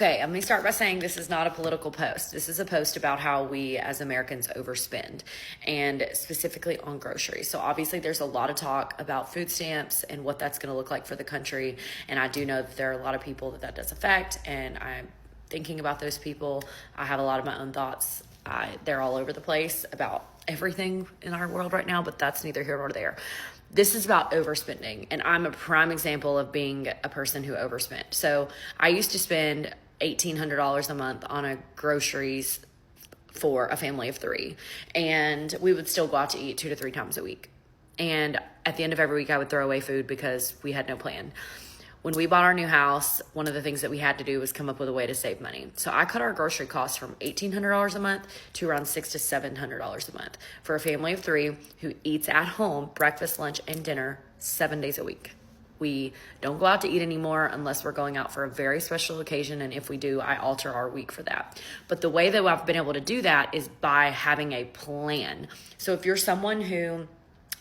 Okay, let me start by saying this is not a political post. This is a post about how we as Americans overspend, and specifically on groceries. So obviously there's a lot of talk about food stamps and what that's going to look like for the country. And I do know that there are a lot of people that does affect, and I'm thinking about those people. I have a lot of my own thoughts. They're all over the place about everything in our world right now, but that's neither here nor there. This is about overspending, and I'm a prime example of being a person who overspent. So I used to spend $1,800 a month on a groceries for a family of three, and we would still go out to eat 2 to 3 times a week. And at the end of every week, I would throw away food because we had no plan. When we bought our new house, one of the things that we had to do was come up with a way to save money. So I cut our grocery costs from $1,800 a month to around $600 to $700 a month for a family of three who eats at home breakfast, lunch, and dinner 7 days a week. We don't go out to eat anymore unless we're going out for a very special occasion. And if we do, I alter our week for that. But the way that I've been able to do that is by having a plan. So if you're someone who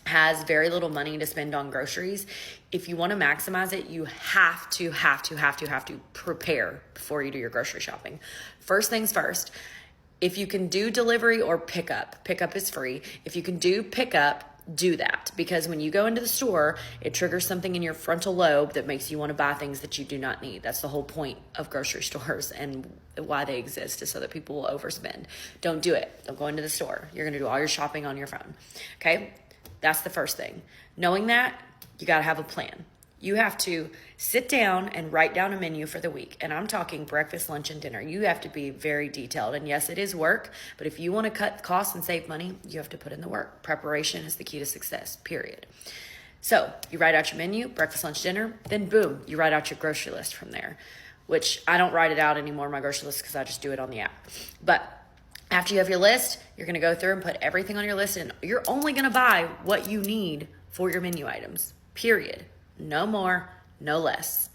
has very little money to spend on groceries, if you want to maximize it, you have to prepare before you do your grocery shopping. First things first, if you can do delivery or pickup is free. If you can do pickup, do that, because when you go into the store, it triggers something in your frontal lobe that makes you want to buy things that you do not need. That's the whole point of grocery stores and why they exist, is so that people will overspend. Don't do it. Don't go into the store. You're going to do all your shopping on your phone. Okay? That's the first thing. Knowing that, you got to have a plan. You have to sit down and write down a menu for the week. And I'm talking breakfast, lunch, and dinner. You have to be very detailed. And yes, it is work, but if you want to cut costs and save money, you have to put in the work. Preparation is the key to success, period. So you write out your menu, breakfast, lunch, dinner, then boom, you write out your grocery list from there, which I don't write it out anymore, my grocery list, because I just do it on the app. But after you have your list, you're going to go through and put everything on your list, and you're only going to buy what you need for your menu items, period. No more, no less.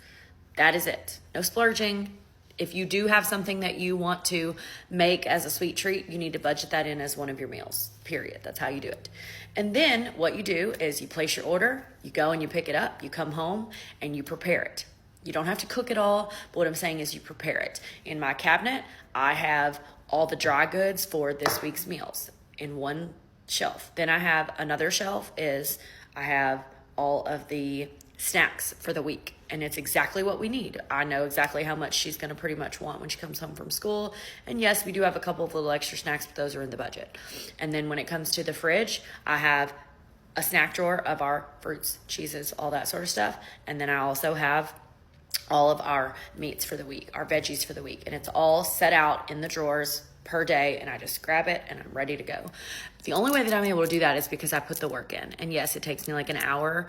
That is it. No splurging. If you do have something that you want to make as a sweet treat, you need to budget that in as one of your meals, period. That's how you do it. And then what you do is you place your order, you go and you pick it up, you come home and you prepare it. You don't have to cook it all, but what I'm saying is you prepare it. In my cabinet, I have all the dry goods for this week's meals in one shelf. Then I have another shelf I have all of the snacks for the week, and it's exactly what we need. I know exactly how much she's going to pretty much want when she comes home from school. And yes, we do have a couple of little extra snacks, but those are in the budget. And then when it comes to the fridge, I have a snack drawer of our fruits, cheeses, all that sort of stuff. And then I also have all of our meats for the week, our veggies for the week. And it's all set out in the drawers per day, and I just grab it and I'm ready to go. The only way that I'm able to do that is because I put the work in. And yes, it takes me like an hour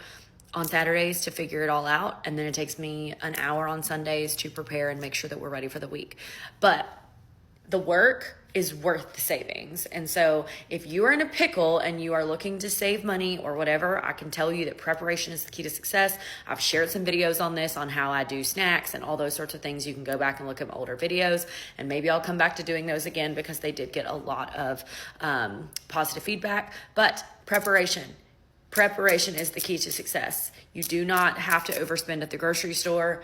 on Saturdays to figure it all out, and then it takes me an hour on Sundays to prepare and make sure that we're ready for the week. But the work is worth the savings. And so if you are in a pickle and you are looking to save money or whatever, I can tell you that preparation is the key to success. I've shared some videos on this, on how I do snacks and all those sorts of things. You can go back and look at my older videos, and maybe I'll come back to doing those again because they did get a lot of positive feedback. But Preparation is the key to success. You do not have to overspend at the grocery store.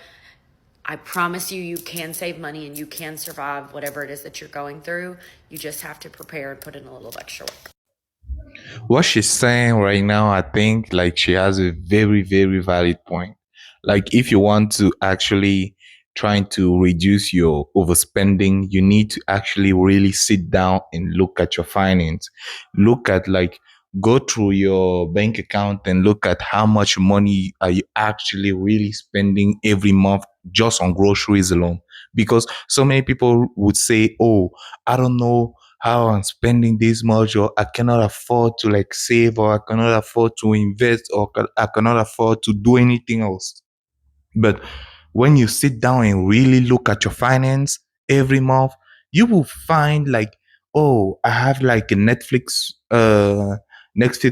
I promise you, you can save money and you can survive whatever it is that you're going through. You just have to prepare and put in a little extra work. What she's saying right now, I think like she has a very, very valid point. Like if you want to actually trying to reduce your overspending, you need to actually really sit down and look at your finance. Look at like go through your bank account and look at how much money are you actually really spending every month just on groceries alone. Because so many people would say, oh, I don't know how I'm spending this much, or I cannot afford to like save, or I cannot afford to invest, or I cannot afford to do anything else. But when you sit down and really look at your finance every month, you will find like, oh, I have like a Netflix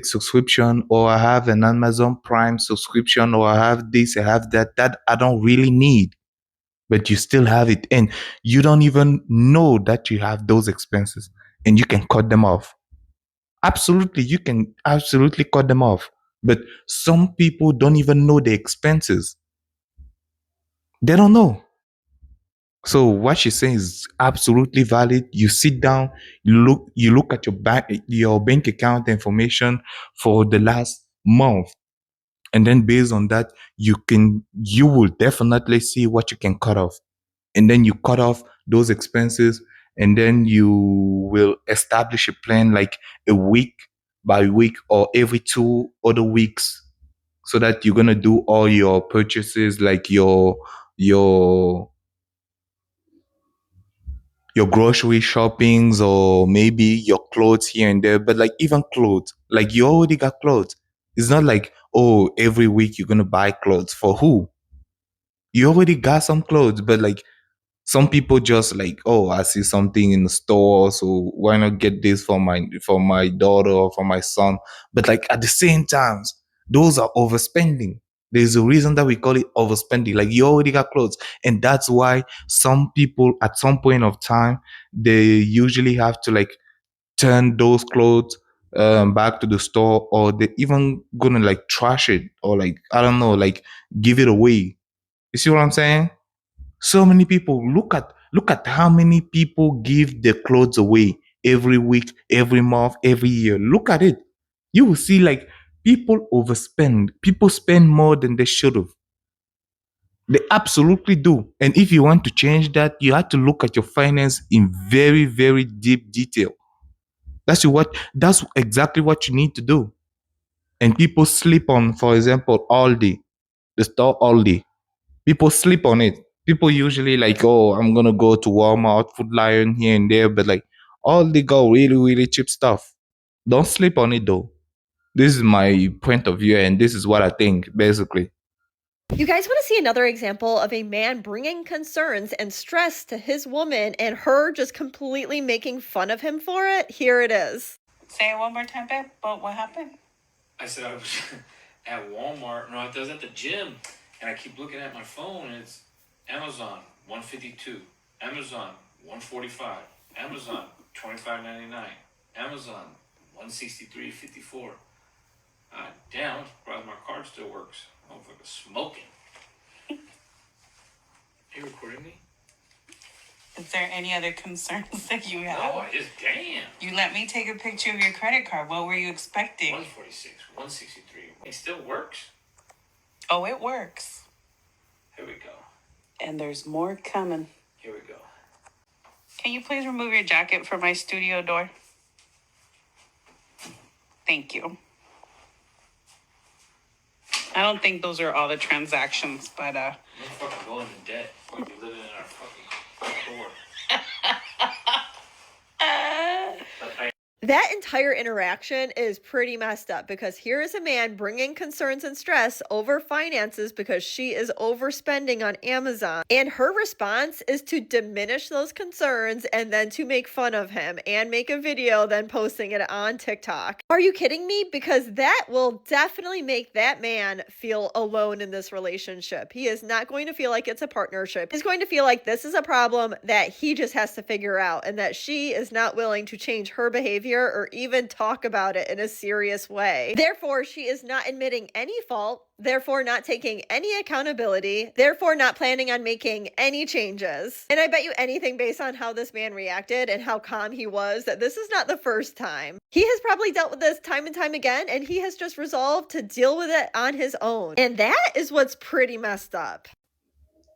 subscription, or I have an Amazon Prime subscription, or I have this, I have that I don't really need, but you still have it, and you don't even know that you have those expenses, and you can cut them off. Absolutely, you can absolutely cut them off, but some people don't even know the expenses. They don't know. So what she's saying is absolutely valid. You sit down, you look at your bank account information for the last month, and then based on that, you will definitely see what you can cut off, and then you cut off those expenses, and then you will establish a plan like a week by week or every 2 other weeks, so that you're gonna do all your purchases, like your grocery shoppings, or maybe your clothes here and there. But like even clothes, like you already got clothes. It's not like, oh, every week you're gonna buy clothes. For who? You already got some clothes. But like some people just like, oh, I see something in the store, so why not get this for my daughter or for my son? But like at the same times, those are overspending. There's a reason that we call it overspending. Like you already got clothes, and that's why some people at some point of time, they usually have to like turn those clothes back to the store, or they even gonna like trash it, or like I don't know, like give it away. You see what I'm saying? So many people, look at how many people give their clothes away every week, every month, every year. Look at it. You will see like people overspend. People spend more than they should have. They absolutely do. And if you want to change that, you have to look at your finance in very, very deep detail. That's exactly what you need to do. And people sleep on, for example, Aldi, the store Aldi. People sleep on it. People usually like, oh, I'm gonna go to Walmart, Food Lion here and there, but like all they got really, really cheap stuff. Don't sleep on it though. This is my point of view, and this is what I think basically. You guys want to see another example of a man bringing concerns and stress to his woman and her just completely making fun of him for it? Here it is. Say it one more time, babe. What happened? I said I was at Walmart. No, I was at the gym, and I keep looking at my phone, and it's Amazon 152, Amazon 145, Amazon 25.99, Amazon 163.54. Damn, I'm surprised my card still works. Motherfucker smoking. You recording me? Is there any other concerns that you have? No, I just damn. You let me take a picture of your credit card. What were you expecting? 146, 163. It still works. Oh, it works. Here we go. And there's more coming. Here we go. Can you please remove your jacket from my studio door? Thank you. I don't think those are all the transactions, but I'm fucking going to debt. We're gonna be living in our fucking door. But I That entire interaction is pretty messed up because here is a man bringing concerns and stress over finances because she is overspending on Amazon. And her response is to diminish those concerns and then to make fun of him and make a video, then posting it on TikTok. Are you kidding me? Because that will definitely make that man feel alone in this relationship. He is not going to feel like it's a partnership. He's going to feel like this is a problem that he just has to figure out and that she is not willing to change her behavior or even talk about it in a serious way. Therefore, she is not admitting any fault, therefore not taking any accountability, therefore not planning on making any changes. And I bet you anything based on how this man reacted and how calm he was that this is not the first time. He has probably dealt with this time and time again, and he has just resolved to deal with it on his own. And that is what's pretty messed up.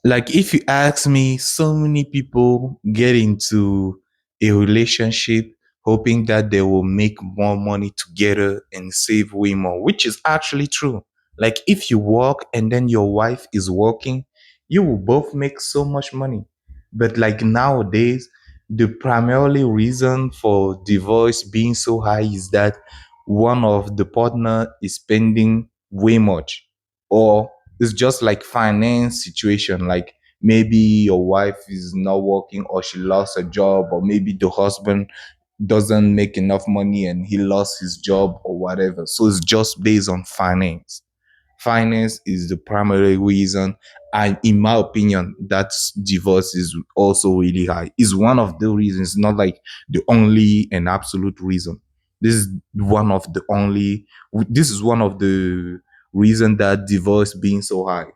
Like if you ask me, so many people get into a relationship hoping that they will make more money together and save way more, which is actually true. Like if you work and then your wife is working, you will both make so much money. But like nowadays, the primarily reason for divorce being so high is that one of the partner is spending way much, or it's just like finance situation. Like maybe your wife is not working, or she lost a job, or maybe the husband doesn't make enough money and he lost his job or whatever. So it's just based on finance. Finance is the primary reason, and in my opinion, that divorce is also really high. Is one of the reasons, not like the only and absolute reason. This is one of the only. This is one of the reason that divorce being so high.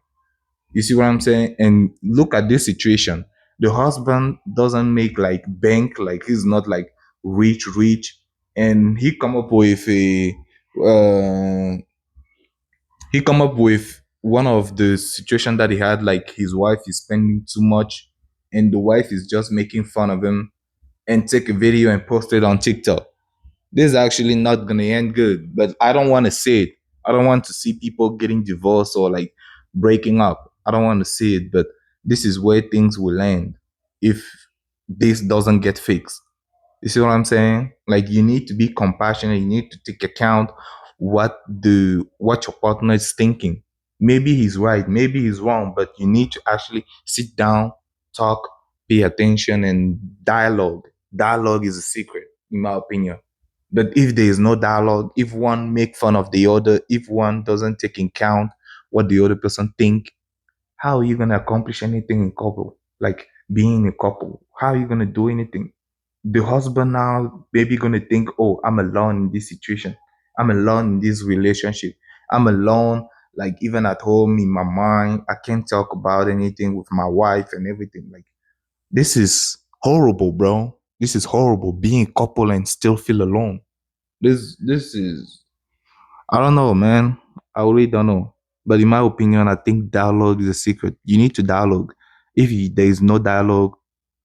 You see what I'm saying? And look at this situation. The husband doesn't make like bank, like he's not like rich, and he come up with one of the situation that he had, like his wife is spending too much, and the wife is just making fun of him and take a video and post it on TikTok. This is actually not gonna end good, but I don't want to see it. I don't want to see people getting divorced or like breaking up. I don't want to see it, but this is where things will end if this doesn't get fixed. You see what I'm saying? Like you need to be compassionate. You need to take account what your partner is thinking. Maybe he's right, maybe he's wrong, but you need to actually sit down, talk, pay attention, and dialogue. Dialogue is a secret, in my opinion. But if there is no dialogue, if one make fun of the other, if one doesn't take in account what the other person think, how are you gonna accomplish anything in couple? Like being a couple, how are you gonna do anything? The husband now maybe gonna think, oh, I'm alone in this situation. I'm alone in this relationship. I'm alone, like even at home in my mind. I can't talk about anything with my wife and everything. Like this is horrible, bro. This is horrible. Being a couple and still feel alone. This is I don't know, man. I really don't know. But in my opinion, I think dialogue is a secret. You need to dialogue. If there is no dialogue,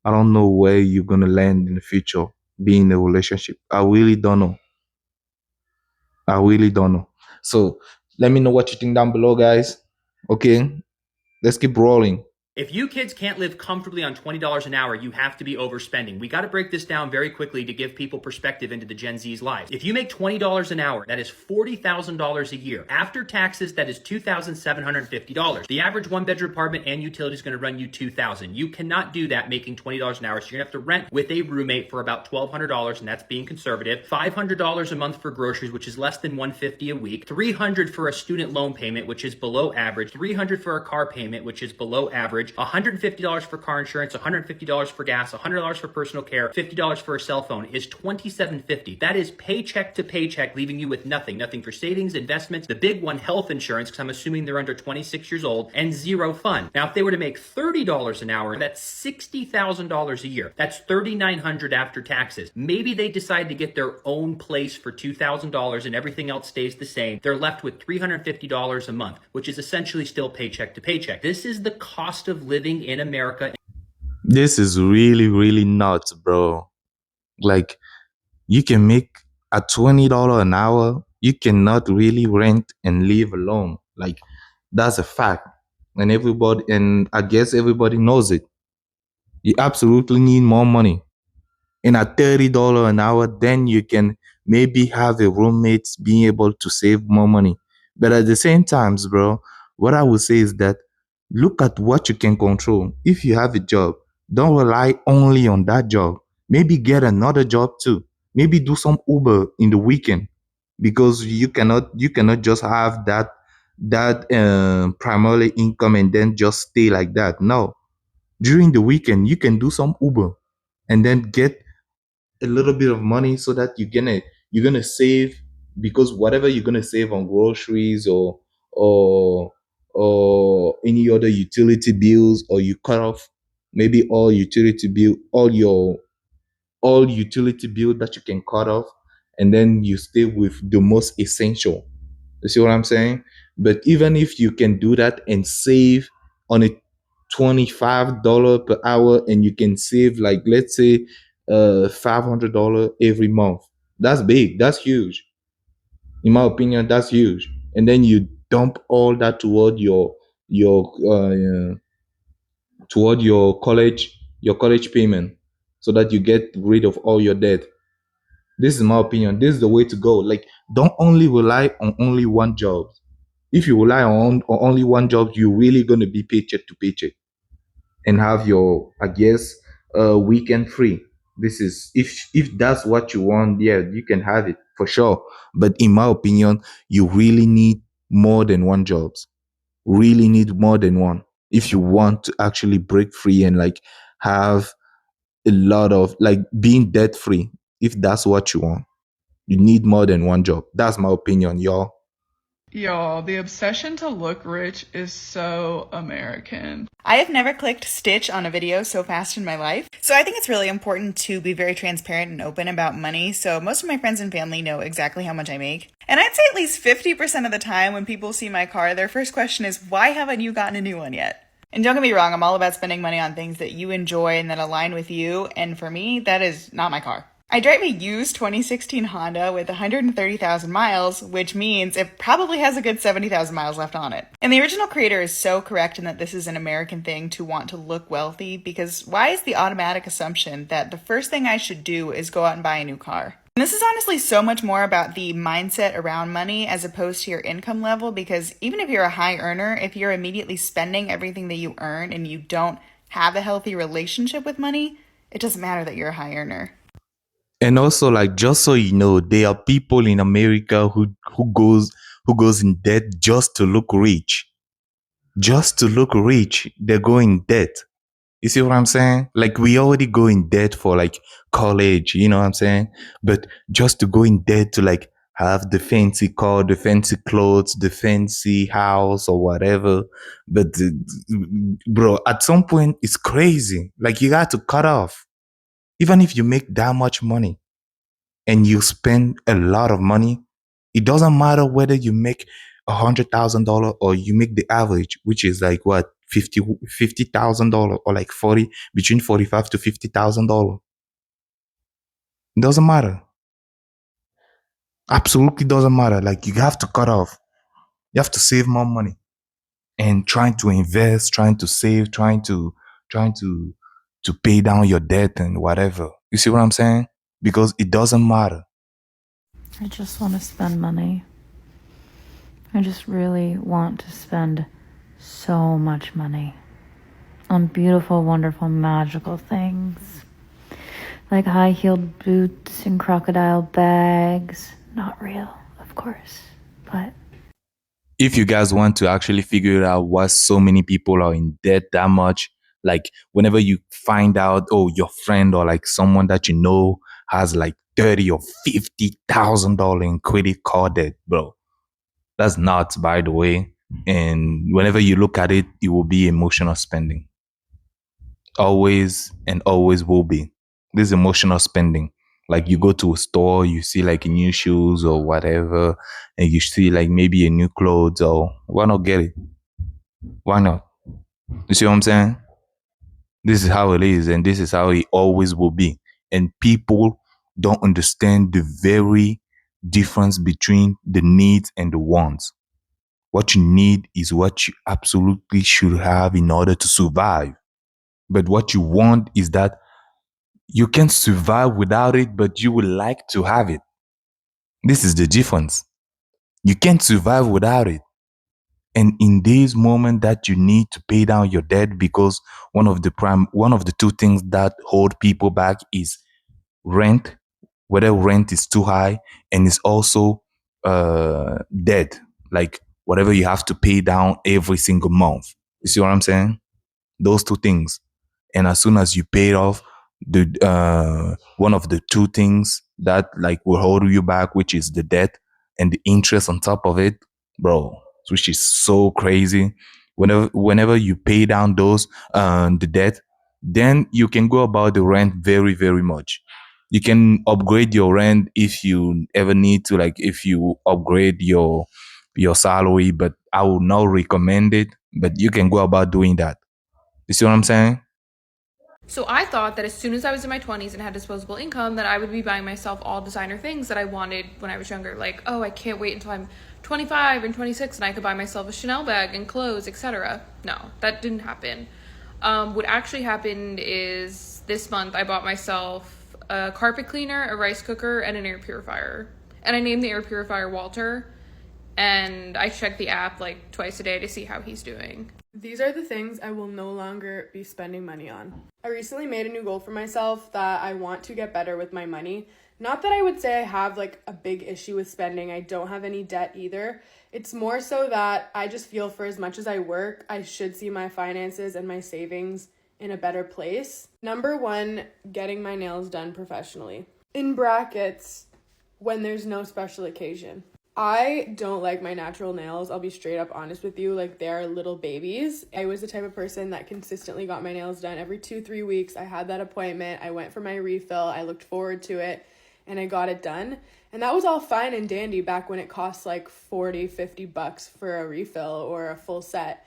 I don't know where you're gonna land in the future, being in a relationship. I really don't know. I really don't know. So let me know what you think down below, guys. Okay, let's keep rolling. If you kids can't live comfortably on $20 an hour, you have to be overspending. We got to break this down very quickly to give people perspective into the Gen Z's lives. If you make $20 an hour, that is $40,000 a year. After taxes, that is $2,750. The average one-bedroom apartment and utility is going to run you $2,000. You cannot do that making $20 an hour, so you're going to have to rent with a roommate for about $1,200, and that's being conservative. $500 a month for groceries, which is less than $150 a week. $300 for a student loan payment, which is below average. $300 for a car payment, which is below average. $150 for car insurance, $150 for gas, $100 for personal care, $50 for a cell phone is $2,750. That is paycheck to paycheck, leaving you with nothing. Nothing for savings, investments, the big one, health insurance, because I'm assuming they're under 26 years old, and zero fun. Now, if they were to make $30 an hour, that's $60,000 a year. That's $3,900 after taxes. Maybe they decide to get their own place for $2,000 and everything else stays the same. They're left with $350 a month, which is essentially still paycheck to paycheck. This is the cost of living in America. This is really, really nuts, bro. Like you can make a $20 an hour, you cannot really rent and live alone. Like that's a fact. And I guess everybody knows it. You absolutely need more money. And at $30 an hour, then you can maybe have a roommate being able to save more money. But at the same times, bro, what I would say is that look at what you can control. If you have a job, don't rely only on that job. Maybe get another job too. Maybe do some Uber in the weekend, because you cannot just have that primarily income and then just stay like that. No, during the weekend you can do some Uber and then get a little bit of money so that you're gonna save, because whatever you're gonna save on groceries or or any other utility bills, or you cut off maybe all utility bill that you can cut off, and then you stay with the most essential. You see what I'm saying? But even if you can do that and save on a $25 per hour, and you can save like, let's say, $500 every month, that's big. That's huge. In my opinion, that's huge. And then you dump all that your toward your college payment, so that you get rid of all your debt. This is my opinion. This is the way to go. Like, don't only rely on only one job. If you rely on only one job, you're really going to be paycheck to paycheck and have your, I guess, weekend free. This is, if that's what you want, yeah, you can have it for sure. But in my opinion, you really need more than one jobs. Really need more than one if you want to actually break free and like have a lot of like being debt free. If that's what you want, you need more than one job. That's my opinion, y'all. Y'all, the obsession to look rich is so American. I have never clicked stitch on a video so fast in my life. So I think it's really important to be very transparent and open about money. So most of my friends and family know exactly how much I make. And I'd say at least 50% of the time when people see my car, their first question is, why haven't you gotten a new one yet? And don't get me wrong, I'm all about spending money on things that you enjoy and that align with you. And for me, that is not my car. I drive a used 2016 Honda with 130,000 miles, which means it probably has a good 70,000 miles left on it. And the original creator is so correct in that this is an American thing to want to look wealthy, because why is the automatic assumption that the first thing I should do is go out and buy a new car? And this is honestly so much more about the mindset around money as opposed to your income level, because even if you're a high earner, if you're immediately spending everything that you earn and you don't have a healthy relationship with money, it doesn't matter that you're a high earner. And also, like, just so you know, there are people in America who goes in debt just to look rich. Just to look rich, they go in debt. You see what I'm saying? Like, we already go in debt for like college, you know what I'm saying? But just to go in debt to like have the fancy car, the fancy clothes, the fancy house or whatever. But bro, at some point it's crazy. Like, you got to cut off. Even if you make that much money and you spend a lot of money, it doesn't matter whether you make $100,000 or you make the average, which is like what, $50,000 or like between 45 to $50,000. It doesn't matter. Absolutely doesn't matter. Like, you have to cut off. You have to save more money and trying to invest, trying to save, trying to pay down your debt and whatever. You see what I'm saying? Because it doesn't matter. I just want to spend money. I just really want to spend so much money on beautiful, wonderful, magical things. Like high-heeled boots and crocodile bags. Not real, of course, but... If you guys want to actually figure out why so many people are in debt that much, like whenever you find out, oh, your friend or like someone that you know has like $30,000 or $50,000 in credit card debt, bro, that's nuts, by the way. And whenever you look at it, it will be emotional spending. Always and always will be. This emotional spending. Like, you go to a store, you see like new shoes or whatever, and you see like maybe a new clothes, or why not get it? Why not? You see what I'm saying? This is how it is, and this is how it always will be. And people don't understand the very difference between the needs and the wants. What you need is what you absolutely should have in order to survive. But what you want is that you can survive without it, but you would like to have it. This is the difference. You can't survive without it. And in this moment that you need to pay down your debt, because one of the two things that hold people back is rent, whether rent is too high, and it's also debt, like whatever you have to pay down every single month. You see what I'm saying? Those two things. And as soon as you pay it off, the one of the two things that like will hold you back, which is the debt and the interest on top of it, bro, which is so crazy. Whenever you pay down those the debt, then you can go about the rent very, very much. You can upgrade your rent if you ever need to, like if you upgrade your salary, but I would not recommend it. But you can go about doing that. You see what I'm saying? So I thought that as soon as I was in my 20s and had disposable income, that I would be buying myself all designer things that I wanted when I was younger. Like, oh, I can't wait until I'm 25 and 26 and I could buy myself a Chanel bag and clothes, etc. No, that didn't happen. What actually happened is this month I bought myself a carpet cleaner, a rice cooker, and an air purifier. And I named the air purifier Walter. And I check the app like twice a day to see how he's doing. These are the things I will no longer be spending money on. I recently made a new goal for myself that I want to get better with my money. Not that I would say I have like a big issue with spending. I don't have any debt either. It's more so that I just feel for as much as I work, I should see my finances and my savings in a better place. Number one, getting my nails done professionally. In brackets, when there's no special occasion. I don't like my natural nails. I'll be straight up honest with you. Like, they're little babies. I was the type of person that consistently got my nails done every 2-3 weeks. I had that appointment. I went for my refill. I looked forward to it and I got it done. And that was all fine and dandy back when it cost like $40-50 for a refill or a full set.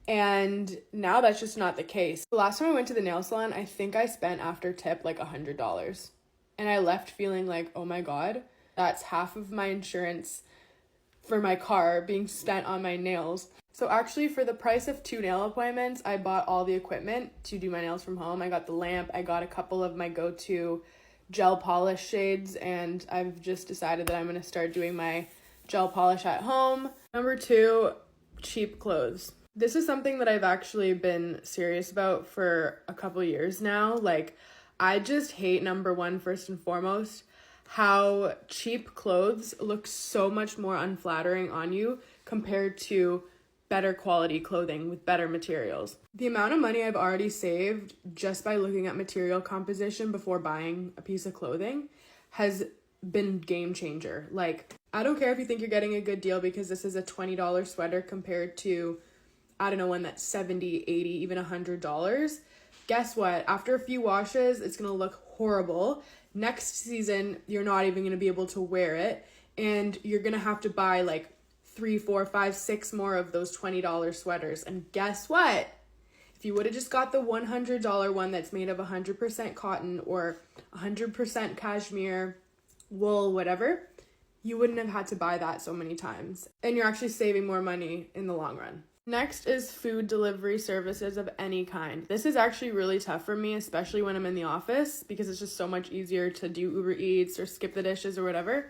And now that's just not the case. The last time I went to the nail salon, I think I spent after tip like $100. And I left feeling like, oh my God, that's half of my insurance for my car being spent on my nails. So actually, for the price of 2 nail appointments, I bought all the equipment to do my nails from home. I got the lamp, I got a couple of my go-to gel polish shades, and I've just decided that I'm going to start doing my gel polish at home. Number 2, cheap clothes. This is something that I've actually been serious about for a couple years now. Like, I just hate, number 1, first and foremost, how cheap clothes look so much more unflattering on you compared to better quality clothing with better materials. The amount of money I've already saved just by looking at material composition before buying a piece of clothing has been game changer. Like, I don't care if you think you're getting a good deal because this is a $20 sweater compared to, I don't know, one that's $70, $80, even $100. Guess what? After a few washes, it's gonna look horrible. Next season, you're not even gonna be able to wear it, and you're gonna have to buy like 3, 4, 5, 6 more of those $20 sweaters. And guess what? If you would have just got the $100 one that's made of 100% cotton or 100% cashmere, wool, whatever, you wouldn't have had to buy that so many times. And you're actually saving more money in the long run. Next is food delivery services of any kind. This is actually really tough for me, especially when I'm in the office, because it's just so much easier to do Uber Eats or skip the dishes or whatever.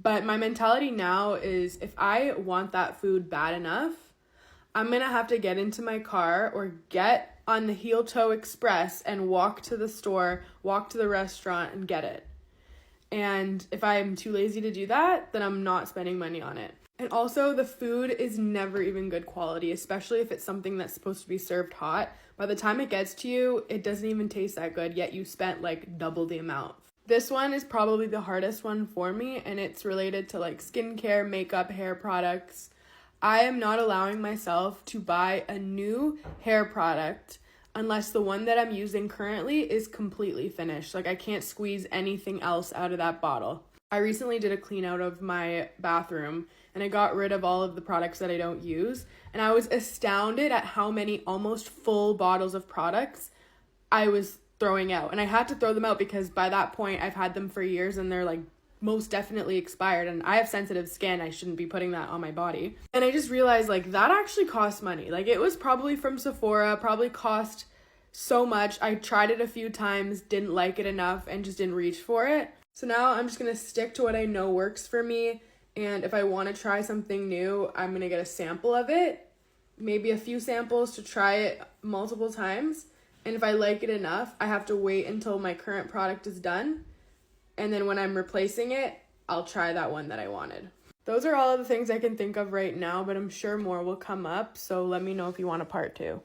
But my mentality now is, if I want that food bad enough, I'm going to have to get into my car or get on the heel toe express and walk to the store, walk to the restaurant and get it. And if I'm too lazy to do that, then I'm not spending money on it. And also, the food is never even good quality, especially if it's something that's supposed to be served hot. By the time it gets to you, it doesn't even taste that good, yet you spent like double the amount. This one is probably the hardest one for me, and it's related to like skincare, makeup, hair products. I am not allowing myself to buy a new hair product unless the one that I'm using currently is completely finished. Like, I can't squeeze anything else out of that bottle. I recently did a clean out of my bathroom and I got rid of all of the products that I don't use. And I was astounded at how many almost full bottles of products I was throwing out. And I had to throw them out because by that point I've had them for years and they're like most definitely expired. And I have sensitive skin. I shouldn't be putting that on my body. And I just realized like that actually costs money. Like, it was probably from Sephora, probably cost so much. I tried it a few times, didn't like it enough, and just didn't reach for it. So now I'm just going to stick to what I know works for me. And if I want to try something new, I'm going to get a sample of it, maybe a few samples to try it multiple times. And if I like it enough, I have to wait until my current product is done. And then when I'm replacing it, I'll try that one that I wanted. Those are all of the things I can think of right now, but I'm sure more will come up. So let me know if you want a part 2.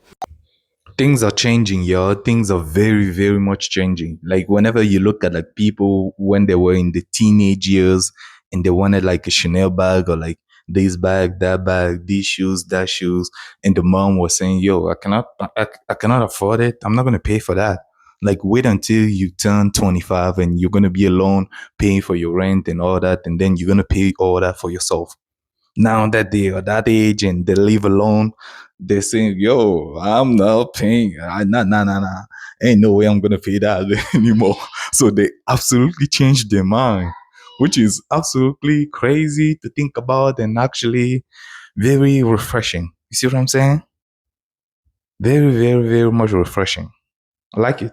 Things are changing, yo. Things are very, very much changing. Like, whenever you look at like people when they were in the teenage years and they wanted like a Chanel bag or like this bag, that bag, these shoes, that shoes, and the mom was saying, yo, I cannot afford it. I'm not going to pay for that. Like, wait until you turn 25 and you're going to be alone paying for your rent and all that. And then you're going to pay all that for yourself. Now that they are that age and they live alone, they're saying, yo, I'm not paying. Nah. Ain't no way I'm going to pay that anymore. So they absolutely changed their mind, which is absolutely crazy to think about and actually very refreshing. You see what I'm saying? Very, very, very much refreshing. I like it.